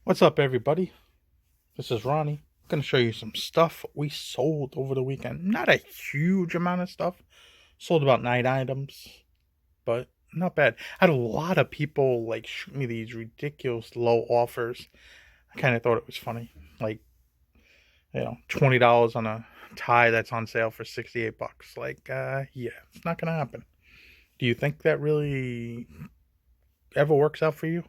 What's up, everybody? This is Ronnie. I'm going to show you some stuff we sold over the weekend. Not a huge amount of stuff. Sold about 9 items, but not bad. I had a lot of people shoot me these ridiculous low offers. I kind of thought it was funny. $20 on a tie that's on sale for 68 bucks. Yeah, it's not going to happen. Do you think that really ever works out for you?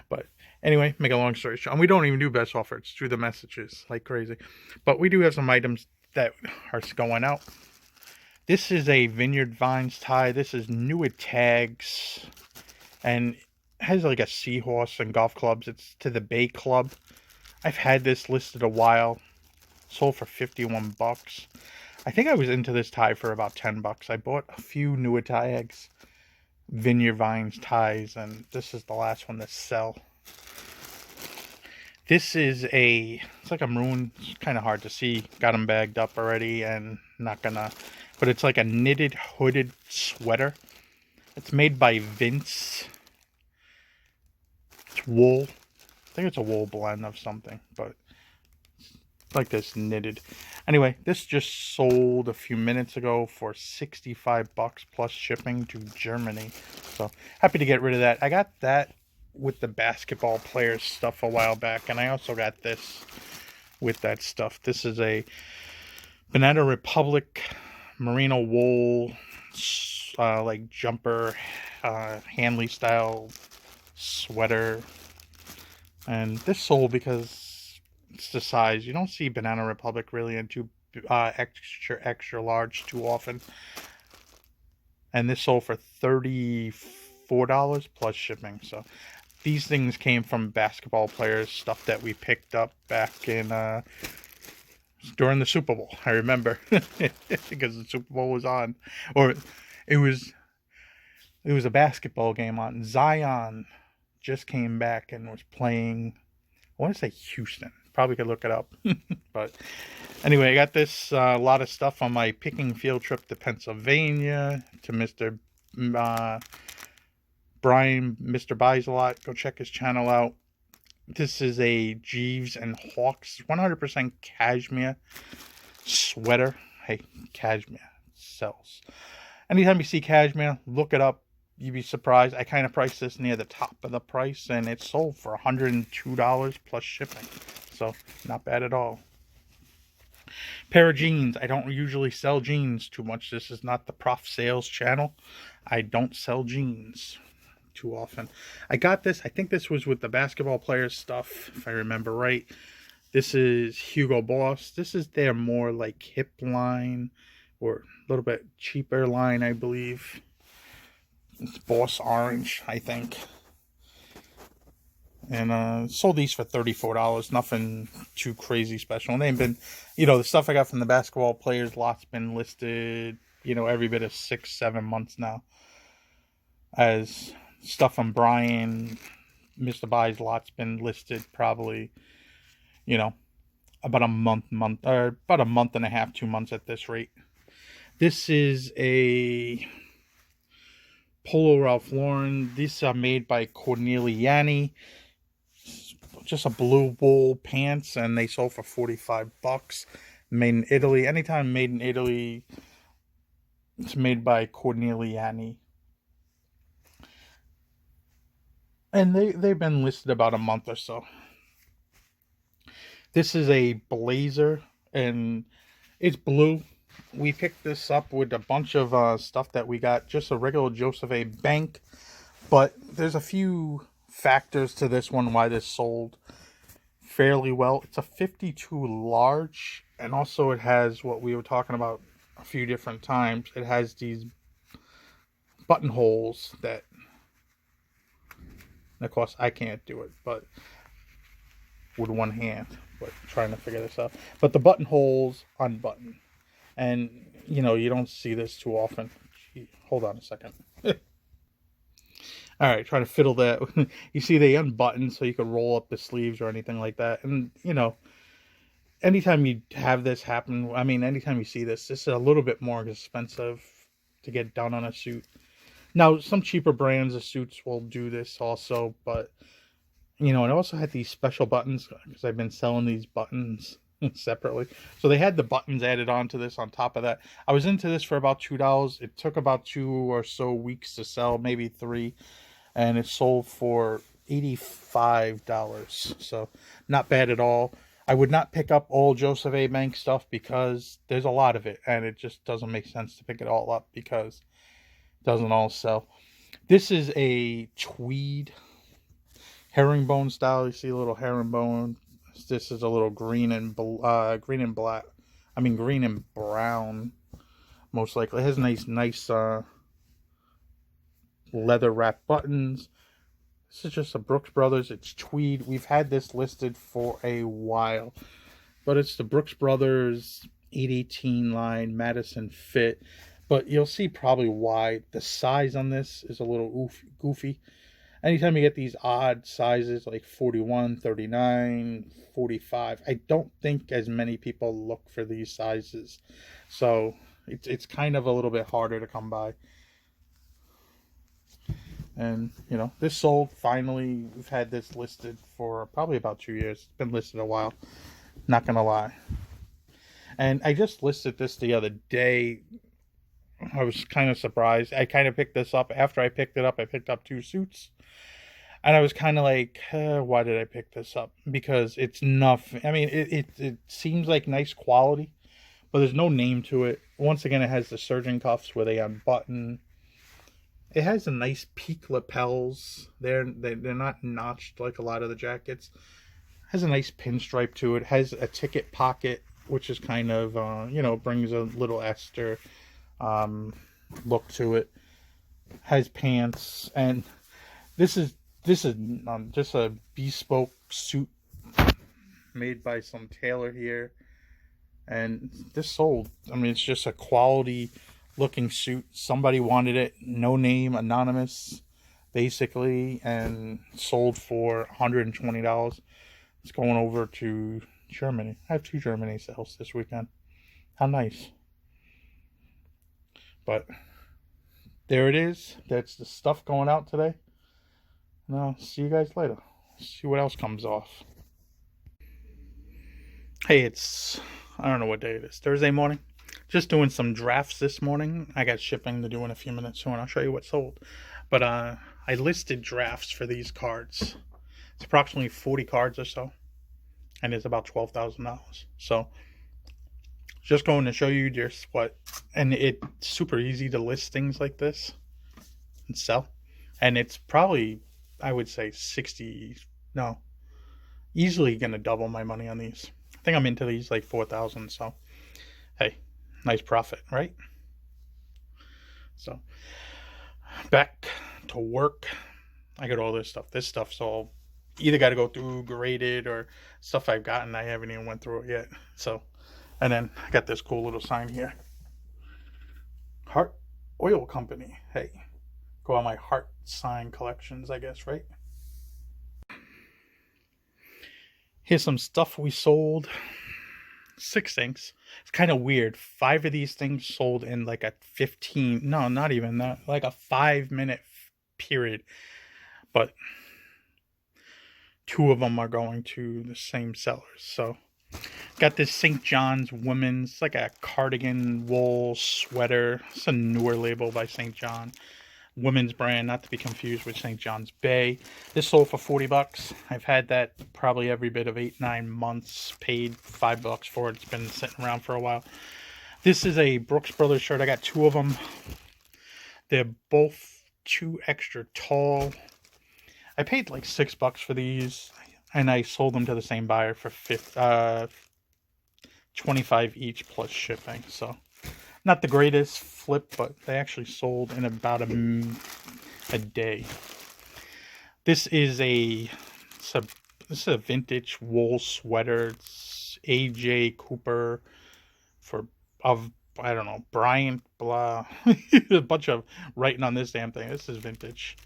But anyway, make a long story short, and we don't even do best offer. It's through the messages like crazy. But we do have some items that are going out. This is a Vineyard Vines tie. This is new at tags, and has like a seahorse and golf clubs. It's to the Bay Club. I've had this listed a while. Sold for 51 bucks. I think I was into this tie for about 10 bucks. I bought a few newer tags, Vineyard Vines ties, and this is the last one to sell. This is it's like a maroon. It's kind of hard to see. Got them bagged up already and but it's like a knitted hooded sweater. It's made by Vince. It's wool. I think it's a wool blend of something, but it's like this knitted. Anyway, this just sold a few minutes ago for 65 bucks plus shipping to Germany. So happy to get rid of that. I got that with the basketball players stuff a while back, and I also got this with that stuff. This is a Banana Republic merino wool like jumper Hanley style sweater, and this sold because it's the size. You don't see Banana Republic really in too extra large too often, and this sold for $34 plus shipping. So these things came from basketball players, stuff that we picked up back in during the Super Bowl. I remember because the Super Bowl was on, or it was a basketball game on. Zion just came back and was playing. I want to say Houston. Probably could look it up, but anyway, I got this lot of stuff on my picking field trip to Pennsylvania to Mr. Brian, Mr. Buys a Lot. Go check his channel out. This is a Jeeves and Hawks 100% cashmere sweater. Hey, cashmere sells. Anytime you see cashmere, look it up. You'd be surprised. I kind of priced this near the top of the price, and it sold for $102 plus shipping. So, not bad at all. Pair of jeans. I don't usually sell jeans too much. This is not the Prof Sales channel. I don't sell jeans too often. I got this. I think this was with the basketball players stuff, if I remember right. This is Hugo Boss. This is their more like hip line, or a little bit cheaper line, I believe. It's Boss Orange, I think. And sold these for $34. Nothing too crazy special. And they've been, the stuff I got from the basketball players lot's been listed, every bit of 6-7 months now. As stuff from Brian, Mr. Buys lot's been listed probably, about a month and a half, 2 months at this rate. This is a Polo Ralph Lauren. These are made by Corneliani. Just a blue wool pants, and they sold for 45 bucks. Made in Italy. Anytime made in Italy, it's made by Corneliani. And they've been listed about a month or so. This is a blazer, and it's blue. We picked this up with a bunch of stuff that we got. Just a regular Joseph A. Bank. But there's a few factors to this one why this sold fairly well. It's a 52 large, and also it has what we were talking about a few different times. It has these buttonholes that, of course, I can't do it, but with one hand, but trying to figure this out. But the buttonholes unbutton, and you don't see this too often. Gee, hold on a second. All right, trying to fiddle that. You see they unbutton so you can roll up the sleeves or anything like that. And, anytime you have this happen, anytime you see this is a little bit more expensive to get done on a suit. Now, some cheaper brands of suits will do this also, but You know, and I also had these special buttons because I've been selling these buttons separately. So they had the buttons added onto this on top of that. I was into this for about $2. It took about 2 or so weeks to sell, maybe 3. And it sold for $85. So not bad at all. I would not pick up all Joseph A. Banks stuff because there's a lot of it. And it just doesn't make sense to pick it all up because it doesn't all sell. This is a tweed herringbone style. You see a little herringbone. This is a little green and black. I mean green and brown. Most likely, it has nice leather wrap buttons. This is just a Brooks Brothers. It's tweed. We've had this listed for a while, but it's the Brooks Brothers 818 line Madison fit. But you'll see probably why the size on this is a little goofy. Anytime you get these odd sizes like 41, 39, 45, I don't think as many people look for these sizes. So it's kind of a little bit harder to come by. And, you know, this sold finally. We've had this listed for probably about 2 years. It's been listed a while. Not going to lie. And I just listed this the other day. I was kind of surprised. I kind of picked this up. After I picked it up, I picked up 2 suits. And I was kind of like, why did I pick this up? Because it's nothing. I mean, it seems like nice quality, but there's no name to it. Once again, it has the surgeon cuffs where they unbutton. It has a nice peak lapels. They're not notched like a lot of the jackets. It has a nice pinstripe to it. It has a ticket pocket, which is kind of, you know, brings a little extra look to it. Has pants, and this is just a bespoke suit made by some tailor here, and this sold. I mean, it's just a quality looking suit. Somebody wanted it, no name, anonymous, basically, and sold for $120. It's going over to Germany. I have 2 Germany sales this weekend. How nice. But there it is. That's the stuff going out today. And I'll see you guys later. See what else comes off. Hey, I don't know what day it is. Thursday morning. Just doing some drafts this morning. I got shipping to do in a few minutes soon. I'll show you what sold. But I listed drafts for these cards. It's approximately 40 cards or so. And it's about $12,000. So just going to show you just what. And it's super easy to list things like this and sell. And it's probably, I would say, easily going to double my money on these. I think I'm into these like 4,000. So, hey. Nice profit, right? So, back to work. I got all this stuff. This stuff's all either got to go through graded or stuff I've gotten. I haven't even went through it yet. So, and then I got this cool little sign here. Heart Oil Company. Hey, go on my heart sign collections, I guess, right? Here's some stuff we sold. 6 things. It's kind of weird. 5 of these things sold in like a 15, no, not even that, like a 5-minute period. But 2 of them are going to the same sellers. So, got this St. John's women's, like a cardigan wool sweater. It's a newer label by St. John. Women's brand, not to be confused with St. John's Bay. This sold for $40. I've had that probably every bit of 8-9 months. Paid $5 for it. It's been sitting around for a while. This is a Brooks Brothers shirt. I got 2 of them. They're both 2 extra tall. I paid like $6 for these, and I sold them to the same buyer for $25 each plus shipping. So, not the greatest flip, but they actually sold in about a day. This is a vintage wool sweater. It's AJ Cooper I don't know, Bryant, blah. A bunch of writing on this damn thing. This is vintage.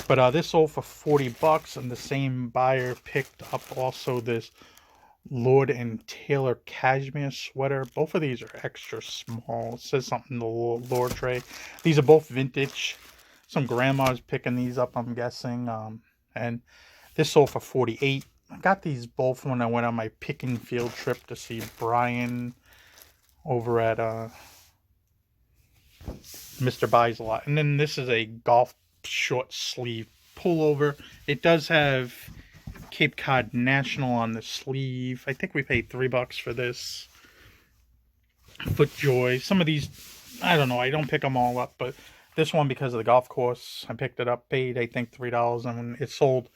But this sold for $40, and the same buyer picked up also this Lord and Taylor cashmere sweater. Both of these are extra small. It says something in the Lord tray. These are both vintage. Some grandma's picking these up, I'm guessing. And This sold for $48. I got these both when I went on my picking field trip to see Brian over at Mr. Buys a Lot. And then this is a golf short sleeve pullover. It does have Cape Cod National on the sleeve. I think we paid $3 for this. FootJoy. Some of these, I don't know. I don't pick them all up, but this one, because of the golf course, I picked it up. Paid, I think, $3, and it sold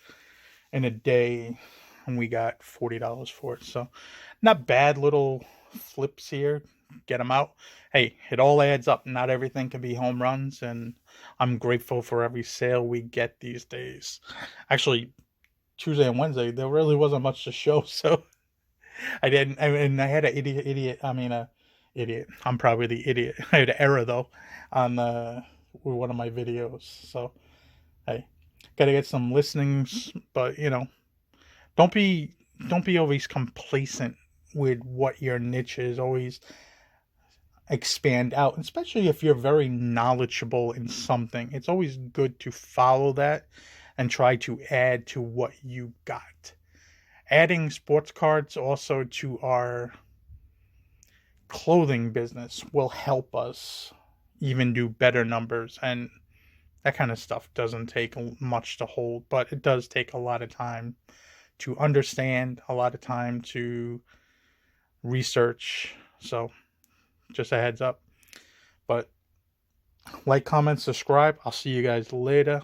in a day, and we got $40 for it. So, not bad little flips here. Get them out. Hey, it all adds up. Not everything can be home runs, and I'm grateful for every sale we get these days. Actually, Tuesday and Wednesday, there really wasn't much to show, so I didn't. I had an idiot. I'm probably the idiot. I had an error though on one of my videos. So hey, gotta get some listenings, but don't be always complacent with what your niche is. Always expand out, especially if you're very knowledgeable in something. It's always good to follow that and try to add to what you got. Adding sports cards also to our clothing business will help us even do better numbers, and that kind of stuff doesn't take much to hold, but it does take a lot of time to understand, a lot of time to research. So just a heads up. But like, comment, subscribe. I'll see you guys later.